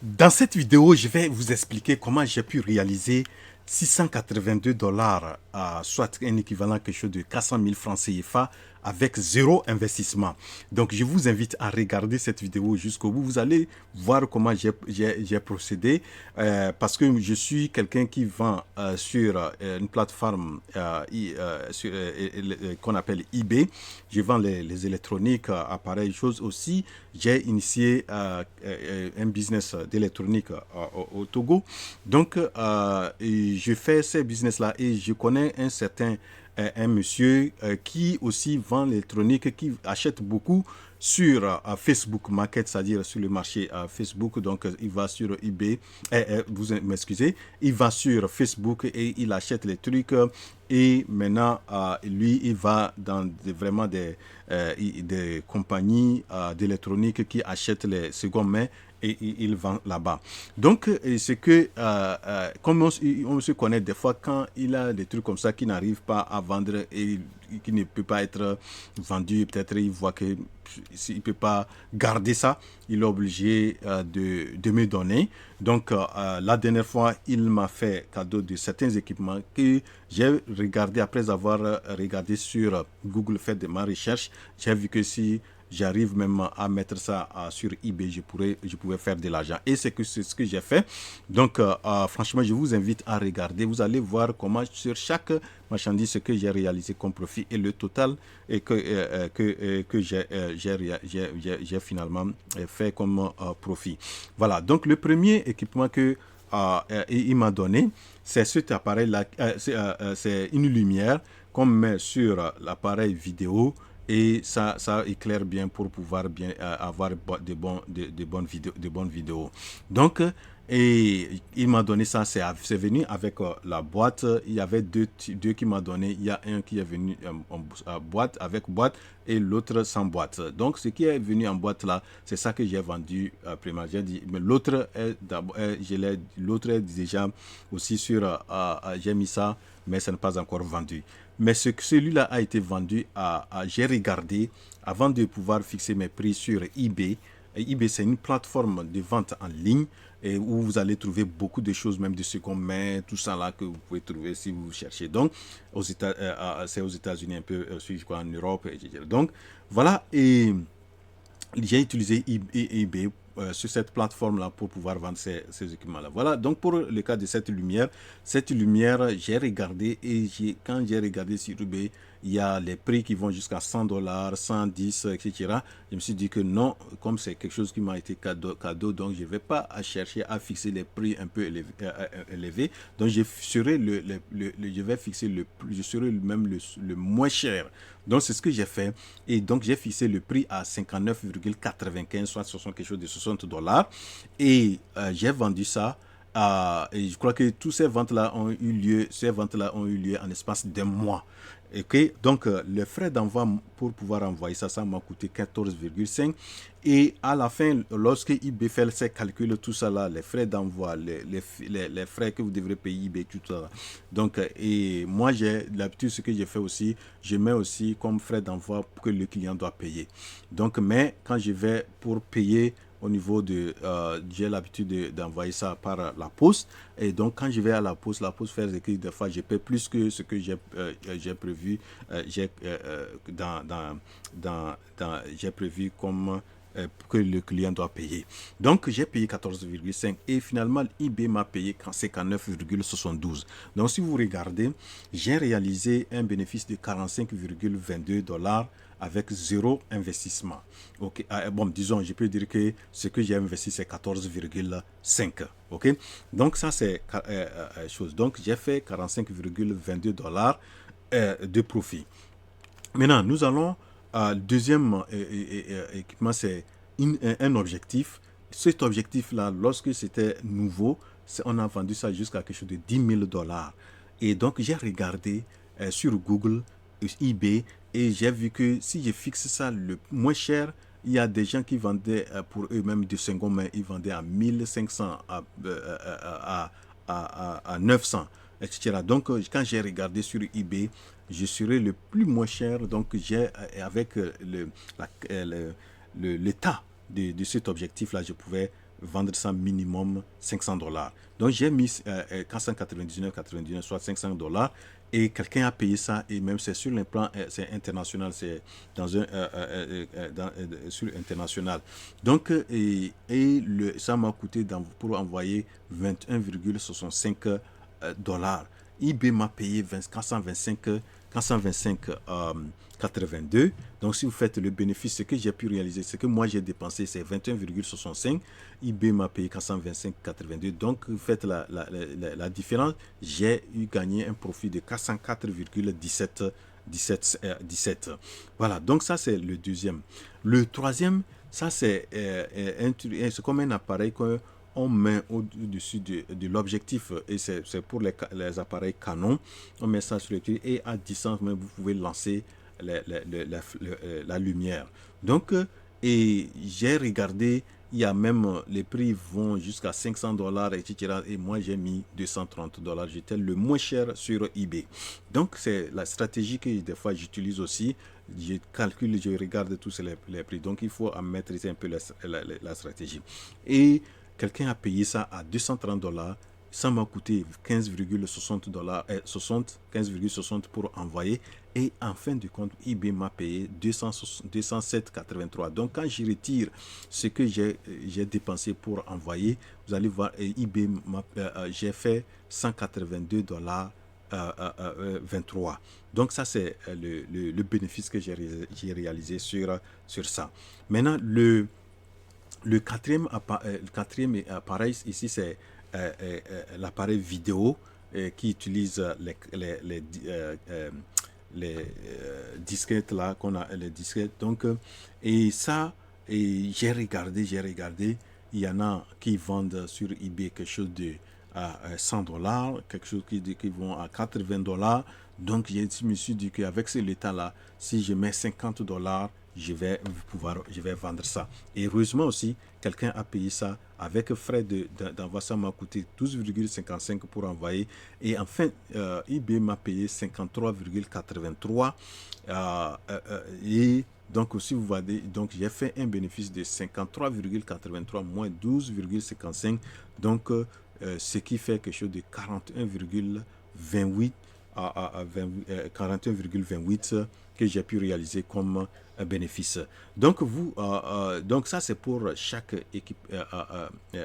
Dans cette vidéo, je vais vous expliquer comment j'ai pu réaliser 682 $, soit un équivalent quelque chose de 400 000 francs CFA avec zéro investissement. Donc, je vous invite à regarder cette vidéo jusqu'au bout. Vous allez voir comment j'ai procédé parce que je suis quelqu'un qui vend sur une plateforme qu'on appelle eBay. Je vends les électroniques, appareils, choses aussi. J'ai initié un business d'électronique au Togo. Donc, je fais ces business-là et je connais un certain un monsieur qui aussi vend l'électronique, qui achète beaucoup sur Facebook Market, c'est-à-dire sur le marché Facebook. Donc, il va sur eBay, vous m'excusez, il va sur Facebook et il achète les trucs. Et maintenant, lui, il va dans vraiment des compagnies d'électronique qui achètent les secondes mains et il vend là-bas. Donc, c'est que, comme on se connaît des fois, quand il a des trucs comme ça qui n'arrivent pas à vendre et qui ne peut pas être vendu, peut-être il voit que s'il ne peut pas garder ça, il est obligé de me donner. Donc, la dernière fois, il m'a fait cadeau de certains équipements que j'ai regardé après avoir regardé sur Google, fait de ma recherche. J'ai vu que si j'arrive même à mettre ça sur eBay, je pouvais faire de l'argent. Et c'est ce que j'ai fait. Donc, franchement, je vous invite à regarder. Vous allez voir comment sur chaque marchandise, ce que j'ai réalisé comme profit et le total et que j'ai finalement fait comme profit. Voilà. Donc, le premier équipement que il m'a donné, c'est cet appareil-là. C'est une lumière qu'on met sur l'appareil vidéo et ça éclaire bien pour pouvoir bien avoir de bonnes vidéos. Donc, et il m'a donné ça, c'est venu avec la boîte. Il y avait deux qui m'a donné. Il y a un qui est venu en boîte, avec boîte, et l'autre sans boîte. Donc, ce qui est venu en boîte là, c'est ça que j'ai vendu premièrement. J'ai dit, mais l'autre l'autre est déjà aussi sur, j'ai mis ça, mais ça n'est pas encore vendu. Mais celui-là a été vendu j'ai regardé avant de pouvoir fixer mes prix sur eBay. Et eBay, c'est une plateforme de vente en ligne et où vous allez trouver beaucoup de choses, même de seconde main, tout ça là que vous pouvez trouver si vous cherchez. Donc, c'est aux États-Unis un peu, je crois en Europe, etc. Donc, voilà. Et j'ai utilisé eBay sur cette plateforme-là pour pouvoir vendre ces équipements-là. Voilà, donc pour le cas de cette lumière, j'ai regardé et quand j'ai regardé sur eBay, il y a les prix qui vont jusqu'à 100 $, 110, etc. Je me suis dit que non, comme c'est quelque chose qui m'a été cadeau, donc je ne vais pas chercher à fixer les prix un peu élevés. Donc je vais fixer je serai même le moins cher. Donc c'est ce que j'ai fait. Et donc j'ai fixé le prix à 59,95, soit quelque chose de 60 $. Et j'ai vendu ça. Et je crois que tous ces ventes-là ont eu lieu en espace d'un mois. Okay? Donc, le frais d'envoi pour pouvoir envoyer ça, ça m'a coûté 14,5. Et à la fin, lorsque eBay fait ses calculs, tout ça là, les frais d'envoi, les frais que vous devrez payer eBay, tout ça là. Donc, et moi, j'ai l'habitude, ce que j'ai fait aussi, je mets aussi comme frais d'envoi que le client doit payer. Donc, mais quand je vais pour payer au niveau de j'ai l'habitude d'envoyer ça par la poste et donc quand je vais à la poste faire écrire des fois je paie plus que ce que j'ai prévu j'ai j'ai prévu comme que le client doit payer. Donc, j'ai payé 14,5 et finalement, eBay m'a payé 59,72. Donc, si vous regardez, j'ai réalisé un bénéfice de 45,22 $ avec zéro investissement. Ok, bon, disons, je peux dire que ce que j'ai investi, c'est 14,5. Ok, donc ça, c'est chose. Donc, j'ai fait 45,22 $ de profit. Maintenant, nous allons deuxième équipement, c'est un objectif. Cet objectif-là, lorsque c'était nouveau, on a vendu ça jusqu'à quelque chose de 10 000 $. Et donc, j'ai regardé sur Google, eBay, et j'ai vu que si je fixe ça le moins cher, il y a des gens qui vendaient pour eux-mêmes de seconde main, ils vendaient à 1500, à 900, etc. Donc, quand j'ai regardé sur eBay, je serai le plus moins cher. Donc, j'ai, avec l'état de cet objectif-là, je pouvais vendre ça minimum $500. Donc j'ai mis 499,99, soit $500. Et quelqu'un a payé ça, et même c'est sur le plan c'est international, c'est dans un sur international. Donc ça m'a coûté pour envoyer $21,65. eBay m'a payé 425,82. Donc si vous faites le bénéfice, ce que j'ai pu réaliser, ce que moi j'ai dépensé, c'est 21,65. eBay m'a payé 425,82. Donc vous faites la différence. J'ai gagné un profit de 404,17. Voilà, donc ça c'est le deuxième. Le troisième, ça c'est comme un appareil qu'on met au-dessus de l'objectif, et c'est pour les appareils Canon. On met ça sur le truc et à distance, vous pouvez lancer la lumière. Donc, et j'ai regardé, il y a même les prix vont jusqu'à $500, etc. Et moi, j'ai mis $230. J'étais le moins cher sur eBay. Donc, c'est la stratégie que des fois j'utilise aussi. Je calcule, je regarde tous les prix. Donc, il faut maîtriser un peu la stratégie. Et quelqu'un a payé ça à $230. Ça m'a coûté $15,60 15,60 pour envoyer. Et en fin de compte, eBay m'a payé 207,83. Donc, quand je retire ce que j'ai dépensé pour envoyer, vous allez voir, eBay j'ai fait $182,23. Donc, ça, c'est le bénéfice que j'ai réalisé sur ça. Maintenant, le quatrième appareil ici, c'est l'appareil vidéo qui utilise les disquettes là qu'on a, les disquettes. Donc et ça, et j'ai regardé, il y en a qui vendent sur eBay quelque chose de à $100, quelque chose qui vont à $80. Donc je me suis dit qu'avec ce état là, si je mets $50, je vais vendre ça. Et heureusement aussi, quelqu'un a payé ça avec frais d'envoi. Ça m'a coûté 12,55 pour envoyer. Et enfin, eBay m'a payé 53,83. Et donc, si vous voyez, donc j'ai fait un bénéfice de 53,83 moins 12,55. Donc, ce qui fait quelque chose de 41,28 41,28 que j'ai pu réaliser comme bénéfice. Donc donc ça c'est pour chaque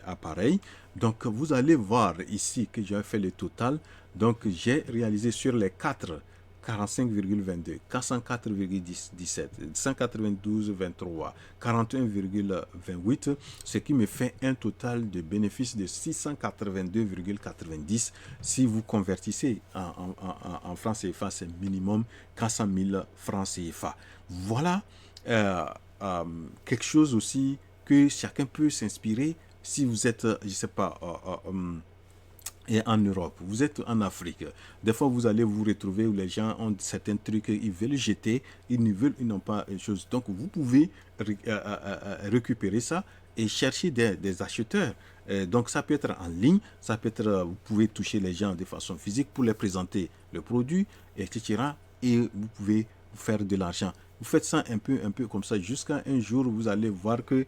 appareil. Donc vous allez voir ici que j'ai fait le total. Donc j'ai réalisé sur les 4 45,22, 404,17, 192,23, 41,28, ce qui me fait un total de bénéfice de 682,90. Si vous convertissez en francs CFA, c'est minimum 400 000 francs CFA. Voilà quelque chose aussi que chacun peut s'inspirer si vous êtes, je ne sais pas, et en Europe, vous êtes en Afrique. Des fois, vous allez vous retrouver où les gens ont certains trucs, ils veulent jeter, ils n'ont pas de choses. Donc, vous pouvez récupérer ça et chercher des acheteurs. Donc, ça peut être en ligne, ça peut être, vous pouvez toucher les gens de façon physique pour les présenter le produit, etc. Et vous pouvez faire de l'argent. Vous faites ça un peu comme ça jusqu'à un jour, vous allez voir que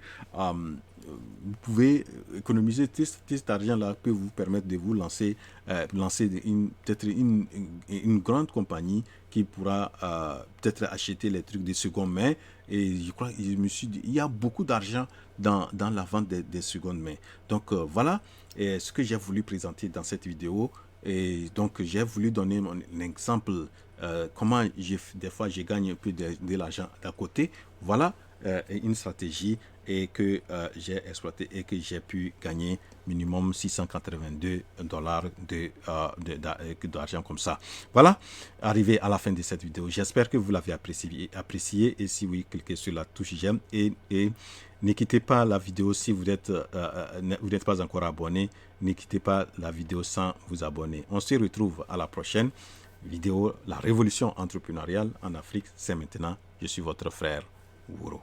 vous pouvez économiser tout cet argent-là peut vous permettre de vous lancer peut-être une grande compagnie qui pourra peut-être acheter les trucs de seconde main. Et je me suis dit, il y a beaucoup d'argent dans la vente des secondes mains. Donc voilà ce que j'ai voulu présenter dans cette vidéo. Et donc j'ai voulu donner un exemple comment des fois je gagne un peu de l'argent d'à côté. Voilà une stratégie et que j'ai exploité et que j'ai pu gagner minimum $682 d'argent comme ça. Voilà, arrivé à la fin de cette vidéo. J'espère que vous l'avez apprécié et si oui, cliquez sur la touche j'aime et ne quittez pas la vidéo si vous n'êtes pas encore abonné. Ne quittez pas la vidéo sans vous abonner. On se retrouve à la prochaine vidéo. La révolution entrepreneuriale en Afrique, c'est maintenant. Je suis votre frère Wuro.